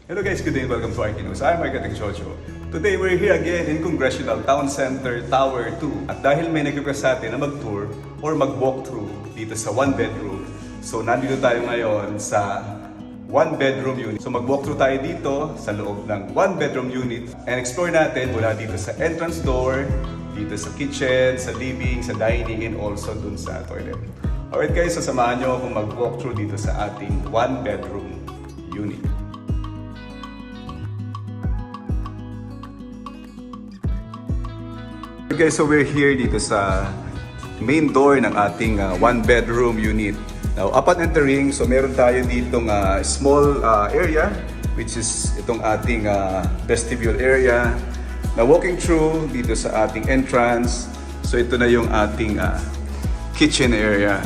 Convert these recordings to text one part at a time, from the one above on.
Hello guys, good day and welcome to RK News. I'm Marketing Chocho. Today we're here again in Congressional Town Center Tower 2. At dahil may nag-request sa atin na mag-tour or mag-walkthrough dito sa one bedroom, so nandito tayo ngayon sa one bedroom unit. So mag-walkthrough tayo dito sa loob ng one bedroom unit and explore natin mula dito sa entrance door, dito sa kitchen, sa living, sa dining, and also dun sa toilet. Alright guys, so samahan nyo akong mag-walkthrough dito sa ating one bedroom unit. Okay, so we're here dito sa main door ng ating one bedroom unit. Now, upon entering, so meron tayo ditong small area, which is itong ating vestibule area. Now, walking through dito sa ating entrance, so ito na yung ating kitchen area.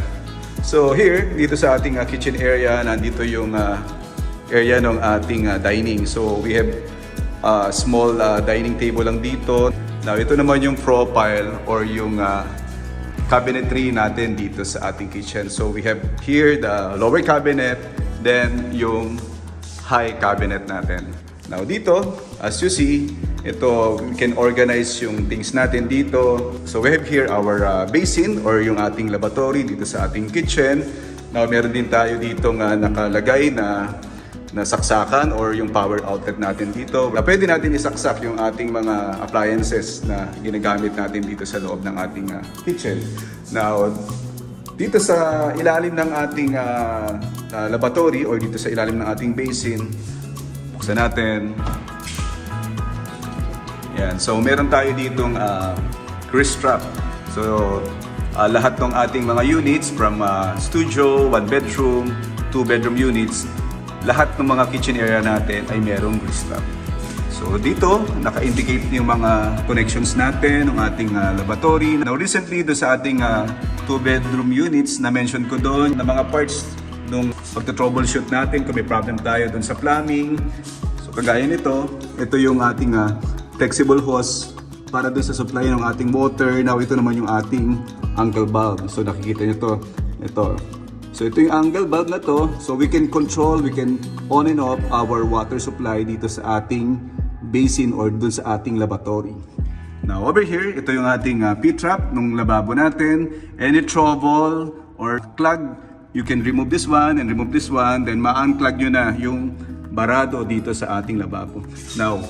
So here, dito sa ating kitchen area, nandito yung area ng ating dining. So we have small dining table lang dito. Now, ito naman yung profile or yung cabinetry natin dito sa ating kitchen. So, we have here the lower cabinet, then yung high cabinet natin. Now, dito, as you see, ito, we can organize yung things natin dito. So, we have here our basin or yung ating lavatory dito sa ating kitchen. Now, meron din tayo dito nga nakalagay na saksakan or yung power outlet natin dito. Pwede natin isaksak yung ating mga appliances na ginagamit natin dito sa loob ng ating kitchen. Now, dito sa ilalim ng ating lavatory or dito sa ilalim ng ating basin, buksan natin. Yan. So, meron tayo ditong grease trap. So, lahat ng ating mga units from studio, one bedroom, two bedroom units, lahat ng mga kitchen area natin ay merong grease trap. So dito, naka-indicate yung mga connections natin, ng ating lavatory. Now recently, do sa ating two-bedroom units, na-mention ko doon na mga parts nung pagta-troubleshoot natin kung may problem tayo doon sa plumbing. So kagaya nito, ito yung ating flexible hose para doon sa supply ng ating water. Now ito naman yung ating angle bulb. So nakikita nyo to, ito. So ito yung angle bulb na to, so we can control, we can on and off our water supply dito sa ating basin or dun sa ating lavatory. Now over here, ito yung ating P-trap nung lababo natin. Any trouble or clog, you can remove this one and remove this one, then ma-unclog nyo na yung barado dito sa ating lababo. Now,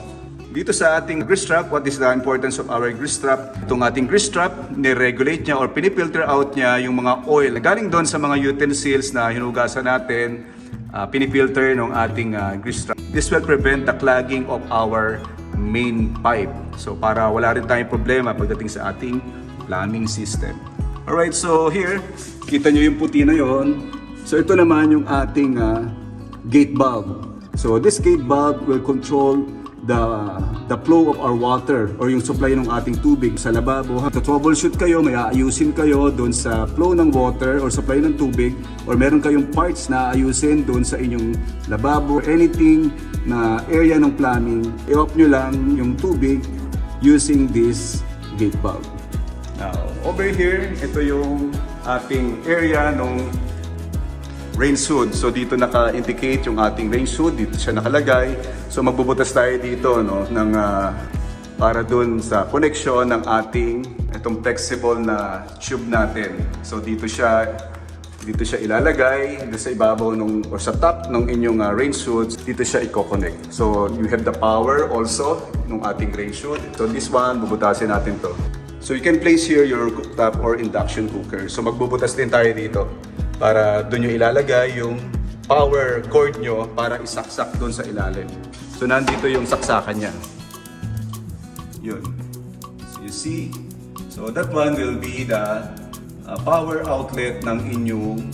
dito sa ating grease trap, what is the importance of our grease trap? Itong ating grease trap, ni-regulate niya or pinifilter out niya yung mga oil galing doon sa mga utensils na hinugasan natin, pinifilter ng ating grease trap. This will prevent the clogging of our main pipe. So para wala rin tayong problema pagdating sa ating plumbing system. Alright, so here, kita nyo yung puti na yon. So ito naman yung ating gate bulb. So this gate bulb will control the flow of our water or yung supply ng ating tubig sa lababo. To troubleshoot kayo, may aayusin kayo doon sa flow ng water or supply ng tubig, or meron kayong parts na aayusin doon sa inyong lababo, anything na area ng plumbing, i-off nyo lang yung tubig using this gate bulb. Now, over here, ito yung ating area ng range hood. So dito naka-indicate yung ating range hood, dito siya nakalagay. So magbubutas tayo dito no ng para dun sa connection ng ating itong flexible na tube natin. So dito siya ilalagay dito sa ibabaw nung or sa top ng inyong range hood, dito siya i-connect. So you have the power also ng ating range hood. So this one bubutasin natin to. So you can place here your cooktop or induction cooker. So magbubutas din tayo dito para doon nyo ilalagay yung power cord nyo para isaksak doon sa ilalim. So nandito yung saksakan niya. Yun. So you see? So that one will be the power outlet ng inyong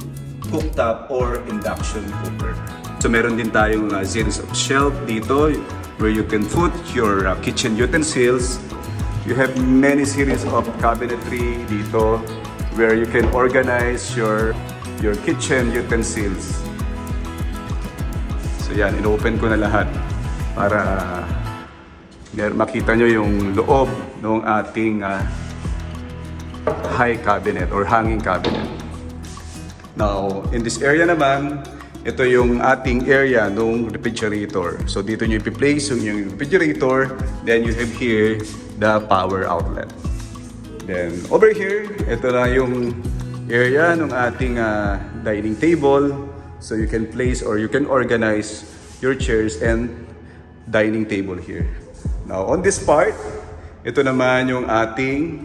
cooktop or induction cooker. So meron din tayong series of shelf dito where you can put your kitchen utensils. You have many series of cabinetry dito where you can organize your kitchen utensils. So yan, inopen ko na lahat para makita nyo yung loob ng ating high cabinet or hanging cabinet. Now, in this area naman, ito yung ating area ng refrigerator. So dito nyo ipi-place yung refrigerator. Then you have here the power outlet. Then over here, ito na yung area ng ating dining table. So you can place or you can organize your chairs and dining table here. Now on this part, ito naman yung ating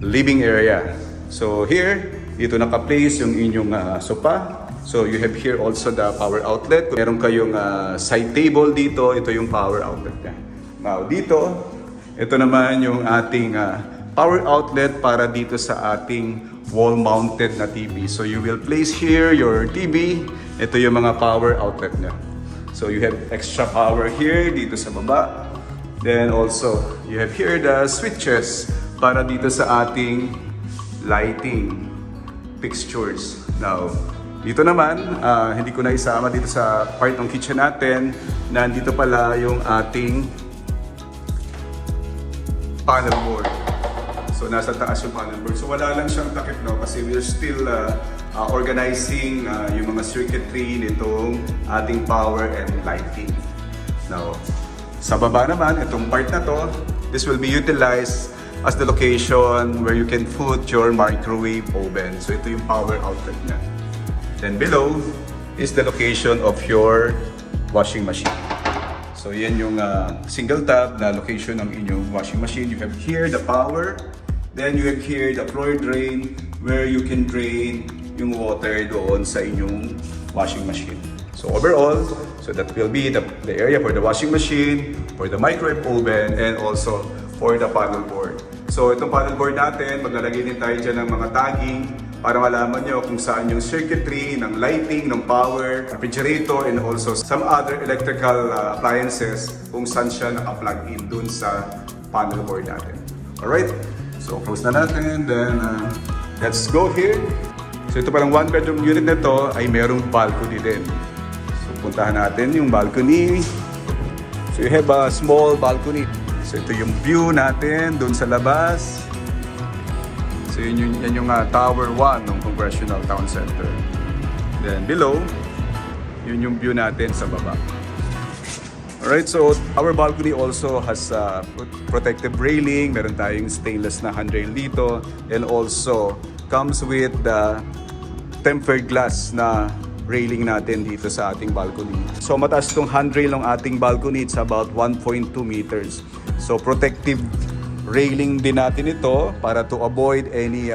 living area. So here, dito naka-place yung inyong sofa. So you have here also the power outlet. Kung meron kayong side table dito, ito yung power outlet niya. Now dito, ito naman yung ating power outlet para dito sa ating wall-mounted na TV. So you will place here your TV. Ito yung mga power outlet niya. So you have extra power here dito sa baba. Then also, you have here the switches para dito sa ating lighting fixtures. Now, dito naman, hindi ko na isama dito sa part ng kitchen natin. Nandito pala yung ating panel board. So, nasa taas yung panel board. So, wala lang siyang takip, no? Kasi we're still organizing yung mga circuitry nitong ating power and lighting. Now, sa baba naman, itong part na to, this will be utilized as the location where you can put your microwave oven. So, ito yung power outlet niya. Then below is the location of your washing machine. So yan yung single tab na location ng inyong washing machine. You have here the power, then you have here the floor drain where you can drain yung water doon sa inyong washing machine. So overall, so that will be the area for the washing machine, for the microwave oven, and also for the paddle board. So itong paddle board natin, maglalagay din tayo dyan ng mga tagging para malaman nyo kung saan yung circuitry ng lighting, ng power, refrigerator, and also some other electrical appliances kung saan siya naka-plug in dun sa panel board natin. Alright? So close na natin, then let's go here. So ito palang one bedroom unit na to ay merong balcony din. So puntahan natin yung balcony. So you have a small balcony. So ito yung view natin dun sa labas. So yan yung Tower 1 ng Congressional Town Center. Then below, yun yung view natin sa baba. Alright, so our balcony also has protective railing. Meron tayong stainless na handrail dito. And also comes with the tempered glass na railing natin dito sa ating balcony. So mataas itong handrail ng ating balcony. It's about 1.2 meters. So protective railing din natin ito para to avoid any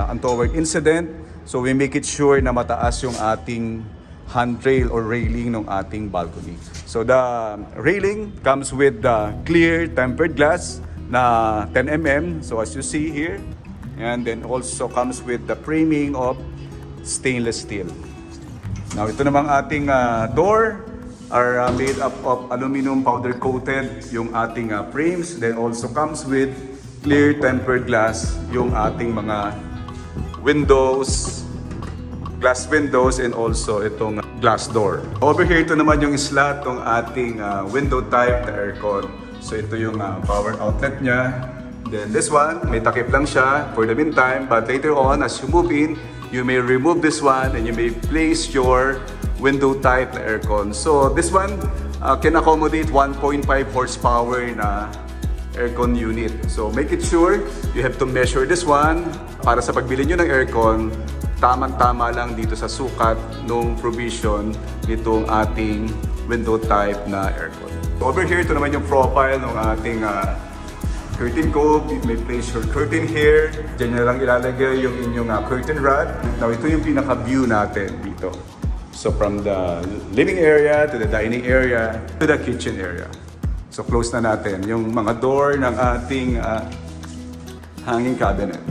untoward incident. So we make it sure na mataas yung ating handrail or railing ng ating balcony. So the railing comes with the clear tempered glass na 10 mm. So as you see here, and then also comes with the framing of stainless steel. Now ito namang ating door are made up of aluminum powder coated yung ating frames. Then also comes with clear tempered glass yung ating mga windows, glass windows, and also itong glass door. Over here, ito naman yung slot ng ating window type na aircon. So ito yung power outlet niya. Then this one, may takip lang siya for the meantime, but later on as you move in, you may remove this one and you may place your window type na aircon. So this one can accommodate 1.5 horsepower na aircon unit. So make it sure you have to measure this one para sa pagbili nyo ng aircon, tamang-tama lang dito sa sukat ng provision nitong ating window type na aircon. Over here, ito naman yung profile ng ating curtain cove. You may place your curtain here. Diyan nyo lang ilalagay yung inyong curtain rod. Now ito yung pinaka-view natin dito. So from the living area to the dining area to the kitchen area. So close na natin yung mga door ng ating hanging cabinet.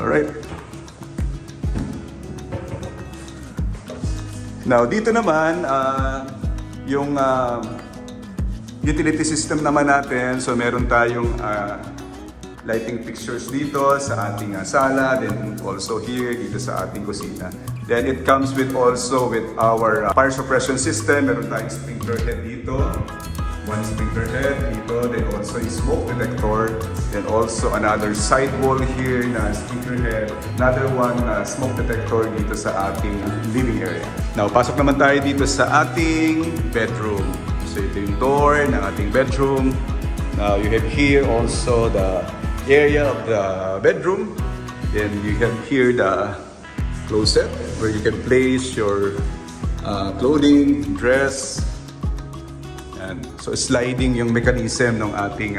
Alright. Now dito naman yung utility system naman natin. So meron tayong lighting fixtures dito sa ating sala, then also here dito sa ating kusina. Then it comes with also with our fire suppression system. Meron tayong sprinkler head dito. one sprinkler head dito, then also a smoke detector, then also another side wall here na sprinkler head, another one smoke detector dito sa ating living area. Now, pasok naman tayo dito sa ating bedroom. So ito yung door ng ating bedroom. Now, you have here also the area of the bedroom. Then you have here the closet where you can place your clothing, dress. And so sliding yung mechanism ng ating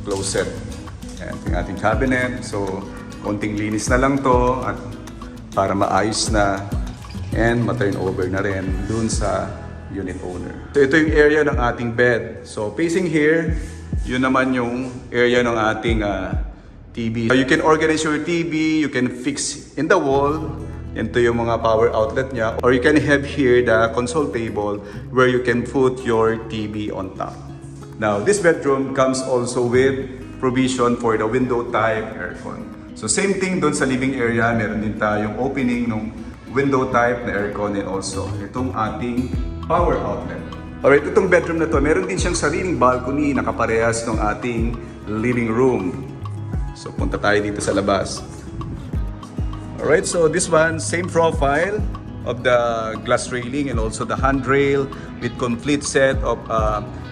closet. Yan, yung ating cabinet. So konting linis na lang to at para maayos na and ma-turn over na rin dun sa unit owner. So ito yung area ng ating bed. So facing here, yun naman yung area ng ating TV. You can organize your TV, you can fix in the wall. Ito yung mga power outlet niya. Or you can have here the console table where you can put your TV on top. Now, this bedroom comes also with provision for the window type aircon. So same thing doon sa living area, meron din tayong opening ng window type na aircon and also itong ating power outlet. Alright, itong bedroom na to, meron din siyang sariling balcony na kaparehas ng ating living room. So punta tayo dito sa labas. Alright, so this one, same profile of the glass railing and also the handrail with complete set of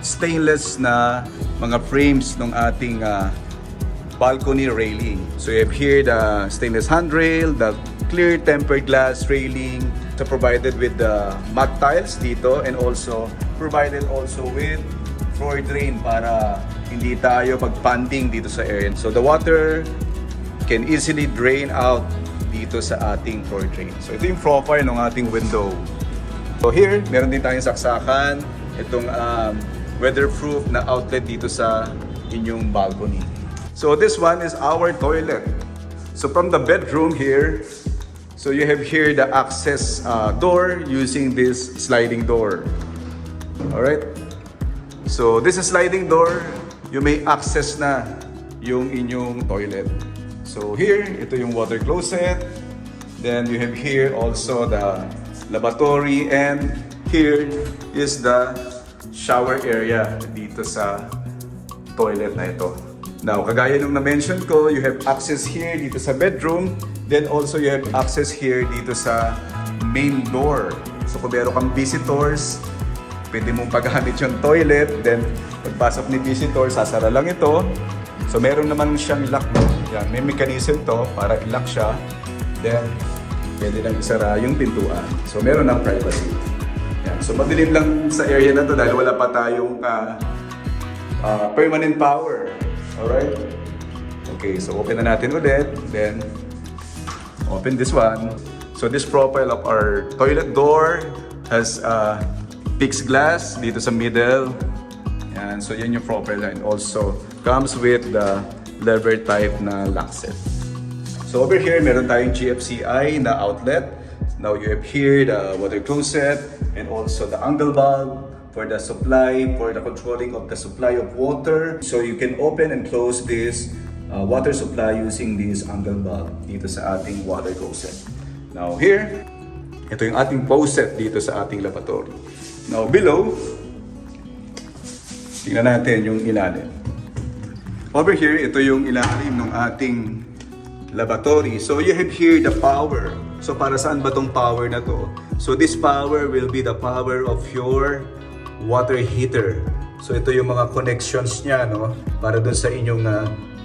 stainless na mga frames ng ating balcony railing. So you have here the stainless handrail, the clear tempered glass railing, so provided with the matte tiles dito and also provided also with floor drain para hindi tayo pagpanding dito sa area. So the water can easily drain out dito sa ating floor drain. So ito yung profile ng ating window. So here, meron din tayong saksakan, itong weatherproof na outlet dito sa inyong balcony. So this one is our toilet. So from the bedroom here, so you have here the access door using this sliding door. Alright? So this is sliding door, you may access na yung inyong toilet. So here, ito yung water closet. Then you have here also the lavatory and here is the shower area dito sa toilet na ito. Now, kagaya nung na-mention ko, you have access here dito sa bedroom. Then also you have access here dito sa main door. So kung meron kang visitors, pwede mong paggamit yung toilet. Then pagpasok ni visitor, sasara lang ito. So meron naman siyang lock. Yan, may mechanism to para i-lock siya. Then pwede lang isara yung pintuan. So meron ng privacy. Yan. So madilim lang sa area na to dahil wala pa tayong permanent power. Alright? Okay, so open na natin ulit. Then open this one. So this profile of our toilet door has fixed glass dito sa middle. Yan, so yan yung profile and also comes with the lever type na lock set. So over here, meron tayong GFCI na outlet. Now you have here the water closet and also the angle valve for the supply, for the controlling of the supply of water. So you can open and close this water supply using this angle valve dito sa ating water closet. Now here, ito yung ating faucet dito sa ating lavatory. Now below, tingnan natin yung ilalim. Over here, ito yung ilalim ng ating lavatory. So you have here the power. So para saan ba tong power na to? So this power will be the power of your water heater. So ito yung mga connections niya, no? Para dun sa inyong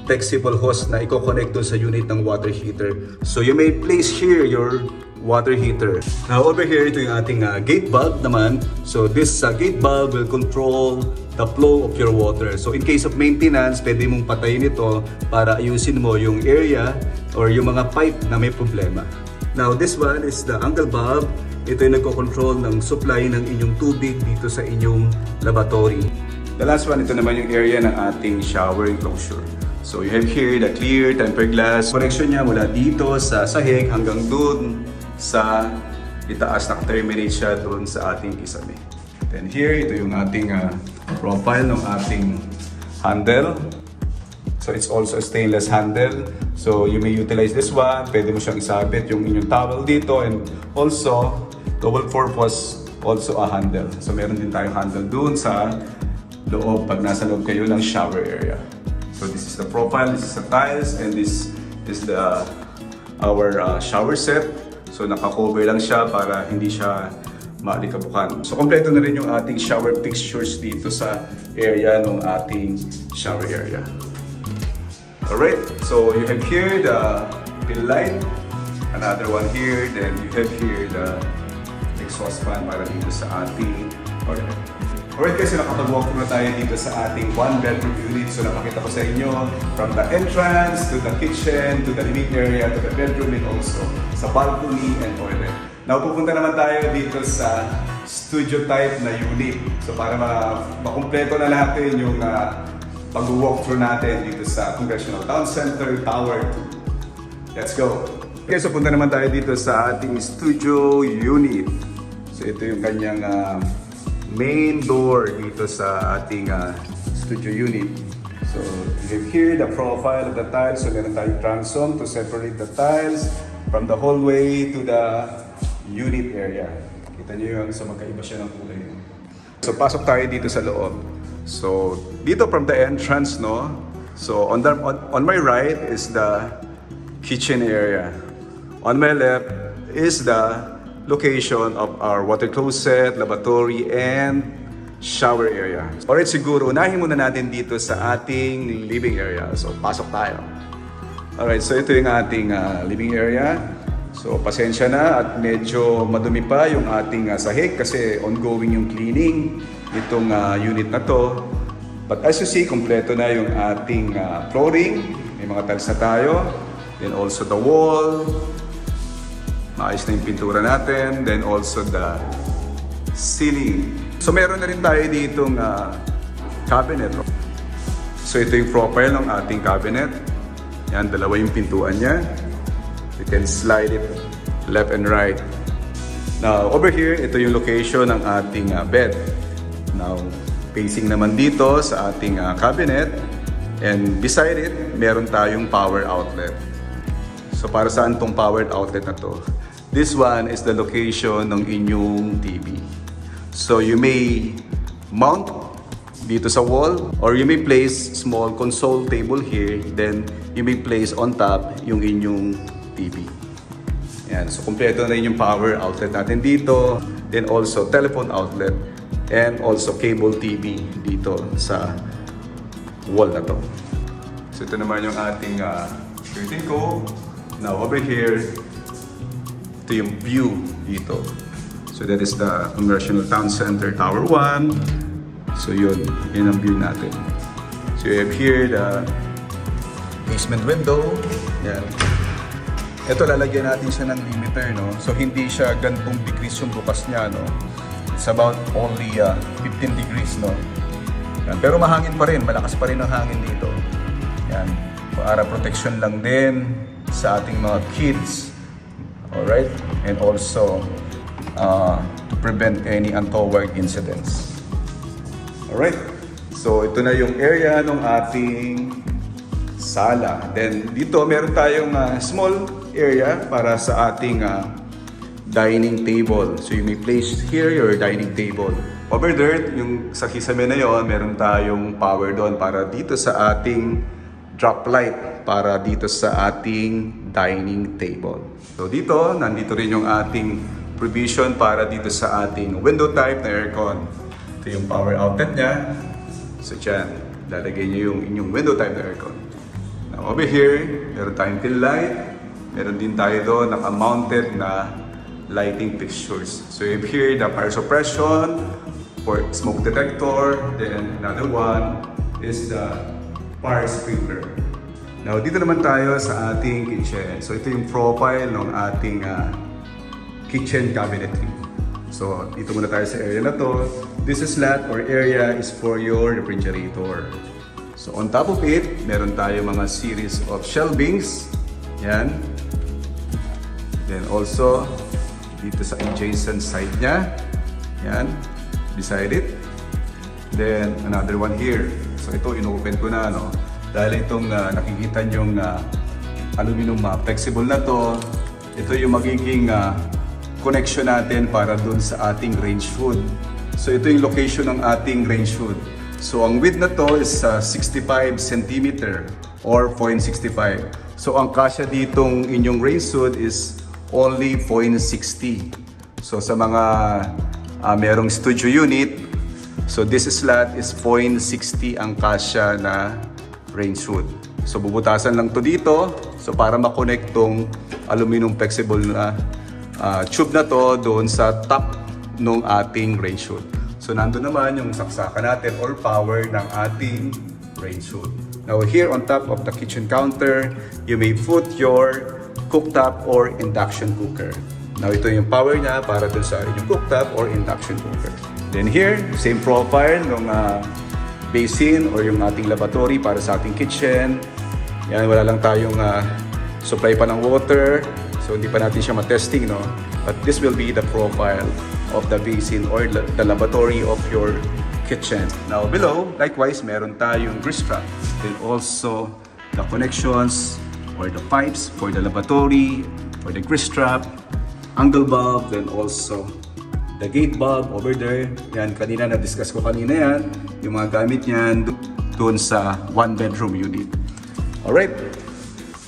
flexible hose na i-connect dun sa unit ng water heater. So you may place here your water heater. Now over here, ito yung ating gate valve naman. So this gate valve will control the flow of your water. So in case of maintenance, pwede mong patayin ito para ayusin mo yung area or yung mga pipe na may problema. Now this one is the angle valve. Ito yung nagko-control ng supply ng inyong tubig dito sa inyong lavatory. The last one, ito naman yung area ng ating shower enclosure. So you have here the clear tempered glass. Connection niya mula dito sa sahig hanggang dun sa itaas, na-terminate siya dun sa ating kisame. Then here, ito yung ating profile ng ating handle. So it's also a stainless handle. So you may utilize this one. Pwede mo siyang isabit yung inyong towel dito and also double purpose also a handle. So meron din tayong handle doon sa loob pag nasa loob kayo ng shower area. So this is the profile, this is the tiles, and this is our shower set. So naka-cover lang siya para hindi siya maalikabukan. So kompleto na rin yung ating shower fixtures dito sa area ng ating shower area. Alright, so you have here the fill light, another one here, then you have here the exhaust fan para dito sa ating toilet. Alright guys, so nakapag-walk na tayo dito sa ating one-bedroom unit. So napakita ko sa inyo from the entrance to the kitchen, to the living area, to the bedroom, and also sa balcony and toilet. Now pupunta naman tayo dito sa studio type na unit. So para makumpleto na natin yung pag-walk through natin dito sa Congressional Town Center Tower 2. Let's go! Okay, so punta naman tayo dito sa ating studio unit. So ito yung kanyang main door dito sa ating studio unit. So you have here the profile of the tiles. So meron tayong transom to separate the tiles from the hallway to the unit area. Kita nyo yung so magkaiba siya ng kulay. So pasok tayo dito sa loob. So dito from the entrance, no. So on my right is the kitchen area. On my left is the location of our water closet, lavatory, and shower area. Alright, siguro unahin muna natin dito sa ating living area. So pasok tayo. Alright, so ito yung ating living area. So pasensya na at medyo madumi pa yung ating sahig kasi ongoing yung cleaning itong unit na to. But as you see, kompleto na yung ating flooring. May mga tiles na tayo. Then also the wall. Maayos na yung pintura natin. Then also the ceiling. So meron na rin tayo ditong cabinet. So ito yung profile ng ating cabinet. Yan, dalawa yung pintuan niya. You can slide it left and right. Now, over here, ito yung location ng ating bed. Now, facing naman dito sa ating cabinet. And beside it, meron tayong power outlet. So para saan tong powered outlet na to? This one is the location ng inyong TV. So you may mount dito sa wall or you may place small console table here, then you may place on top yung inyong TV. Yan, so kumpleto na yung power outlet natin dito, then also telephone outlet and also cable TV dito sa wall na to. So ito naman yung ating curtain ko. Now over here, ito yung view dito. So that is the Congressional Town Center Tower 1. So yun ang view natin. So you have here the basement window. Yan. Ito lalagyan natin siya ng limiter, no? So hindi siya gantong degrees yung bukas niya, no? It's about only 15 degrees, no? Yan. Pero mahangin pa rin, malakas pa rin ang hangin dito. Yan. Para protection lang din sa ating mga kids. Alright? And also to prevent any untoward incidents. Alright? So ito na yung area ng ating sala. Then dito meron tayong small area para sa ating dining table. So you may place here your dining table. Over there, yung sa kisame na yon, meron tayong power doon para dito sa ating drop light para dito sa ating dining table. So dito, nandito rin yung ating provision para dito sa ating window type na aircon. Ito yung power outlet niya. So dyan, lalagay niyo yung inyong window type na aircon. Now over here, meron tayong tail light. Meron din tayo doon naka-mounted na lighting fixtures. So you have here the fire suppression for smoke detector. Then another one is the fire sprinkler. Now, dito naman tayo sa ating kitchen. So, ito yung profile ng ating kitchen cabinetry. So, dito muna tayo sa area na to. This slot or area is for your refrigerator. So, on top of it, meron tayo mga series of shelvings. Yan. Then also, dito sa adjacent side niya. Yan. Beside it. Then, another one here. So, ito, in-open ko na, no? Dahil itong nakikita nyong aluminum flexible na to, ito yung magiging connection natin para dun sa ating range hood. So ito yung location ng ating range hood. So ang width na to is 65 cm or 0.65. So ang kasya ditong inyong range hood is only 0.60. So sa mga merong studio unit, so this slot is 0.60 ang kasya na range hood. So bubutasan lang to dito, so para makonect tong aluminum flexible na tube na to doon sa top ng ating range hood. So nandun naman yung saksakan natin or power ng ating range hood. Now here on top of the kitchen counter, you may put your cooktop or induction cooker. Now ito yung power niya para dun sa inyong cooktop or induction cooker. Then here, same profile ng basin or yung ating lavatory para sa ating kitchen. Yan, wala lang tayong supply pa ng water. So hindi pa natin siya matesting, no? But this will be the profile of the basin or the lavatory of your kitchen. Now below, likewise, meron tayong grease trap. Then also the connections or the pipes for the lavatory, for the grease trap, angle bulb, then also the gate bulb over there. Yan, kanina na-discuss ko kanina yan. Yung mga gamit niyan doon sa one bedroom unit. Alright.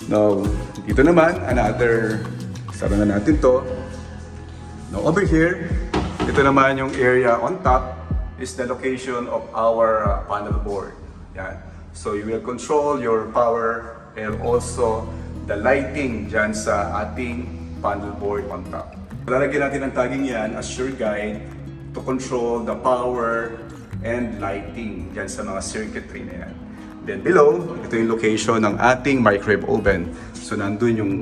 Now, dito naman, another, sara na natin to. Now, over here, ito naman yung area on top is the location of our panel board. Yan. So, you will control your power and also the lighting dyan sa ating panel board on top. Lalagyan natin ang tagging yan as your guide to control the power and lighting dyan sa mga circuitry na yan. Then below, ito yung location ng ating microwave oven. So nandun yung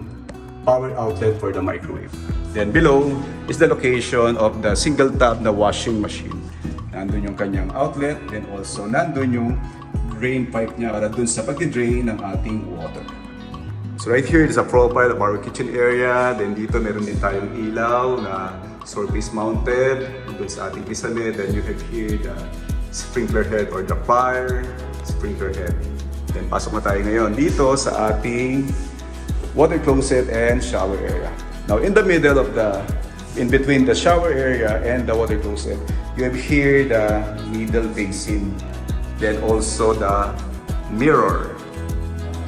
power outlet for the microwave. Then below is the location of the single tap na washing machine. Nandun yung kanyang outlet, then also nandun yung drain pipe niya para dun sa pag-drain ng ating water. So right here is a profile of our kitchen area. Then dito meron din tayong ilaw na surface mounted dun sa ating pisame. Then you have here the sprinkler head or the fire sprinkler head. Then pasok na tayo ngayon dito sa ating water closet and shower area. Now in the middle of in between the shower area and the water closet, you have here the middle basin. Then also the mirror.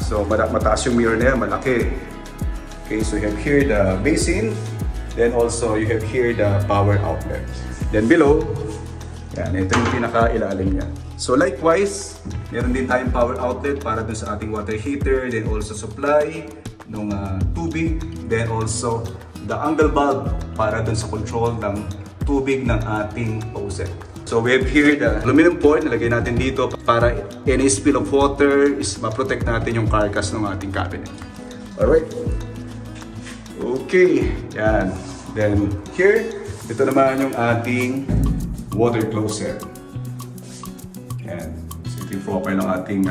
So mataas yung mirror na yan, malaki. Okay, so you have here the basin. Then also you have here the power outlet. Then below, yan, ito yung pinaka-ilalim niya. So likewise, meron din tayong power outlet para dun sa ating water heater. Then also supply ng tubig. Then also the angle bulb para dun sa control ng tubig ng ating faucet. So we have here the aluminum foil, nilagay natin dito para any spill of water is ma-protect natin yung carcass ng ating cabinet. Alright. Okay. Yan. Then here, ito naman yung ating water closet. Yan. So ito yung profile ng ating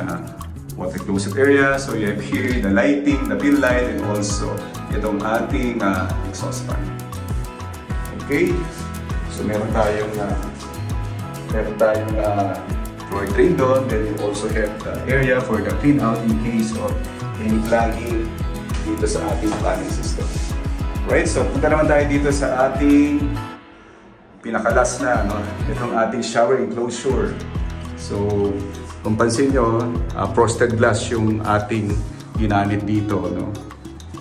water closet area. So you have here the lighting, the pin light, and also itong ating exhaust fan. Okay. So meron tayong drawer drain doon. Then you also have the area for the clean out in case of any plugging dito sa ating plumbing system. Right, so punta naman tayo dito sa ating pinakalas na, no? Itong ating shower enclosure. So, kung pansin nyo, frosted glass yung ating ginamit dito, no?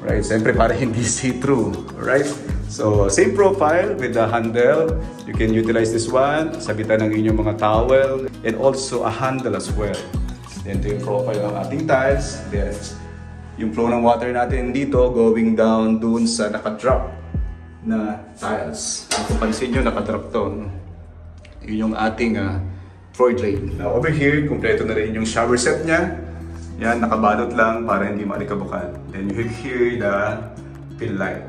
Right, siyempre para hindi see-through, right? So, same profile with the handle. You can utilize this one, sabitan ng inyong mga towel, and also a handle as well. Then, ito yung profile ng ating tiles. Then, yung flow ng water natin dito going down dun sa nakadrop na tiles. Kung pansin nyo, nakadrop to. Yun yung ating floor drain. Now, over here, kumpleto na rin yung shower set niya. Yan, nakabalot lang para hindi malikabukal. Then you have here the fill light.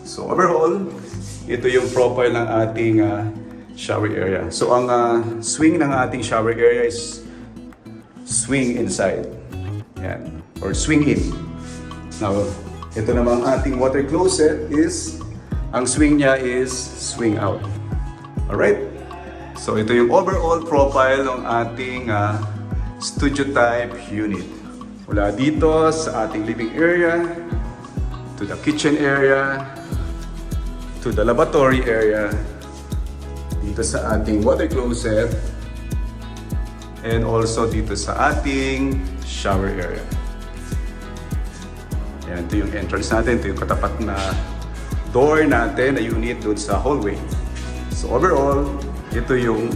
So overall, ito yung profile ng ating shower area. So ang swing ng ating shower area is swing inside. Yan. Or swing in. Now, ito namang ating water closet is, ang swing niya is swing out. Alright? So ito yung overall profile ng ating studio type unit. Mula dito sa ating living area, to the kitchen area, to the lavatory area, dito sa ating water closet, and also dito sa ating shower area. Yan, ito yung entrance natin, ito yung katapat na door natin na unit doon sa hallway. So overall, ito yung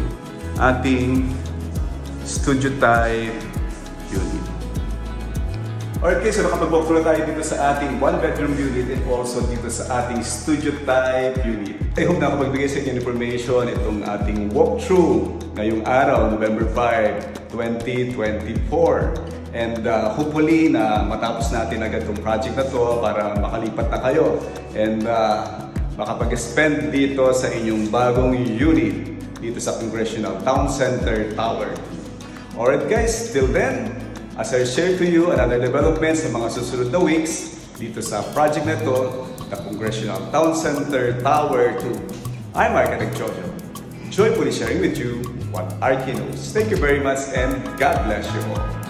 ating studio type unit. Okay, so nakapag-walk through tayo dito sa ating one-bedroom unit and also dito sa ating studio type unit. I hope na nakapagbigay sa inyo information itong ating walkthrough ngayong araw, November 5, 2024. And hopefully na matapos natin agad itong project na to para makalipat na kayo and makapag-spend dito sa inyong bagong unit dito sa Congressional Town Center Tower. Alright guys, till then, as I share to you another development sa mga susunod na weeks dito sa project na ito, the Congressional Town Center Tower 2. I'm Architect Jojo, joyfully sharing with you what Archie knows. Thank you very much and God bless you all.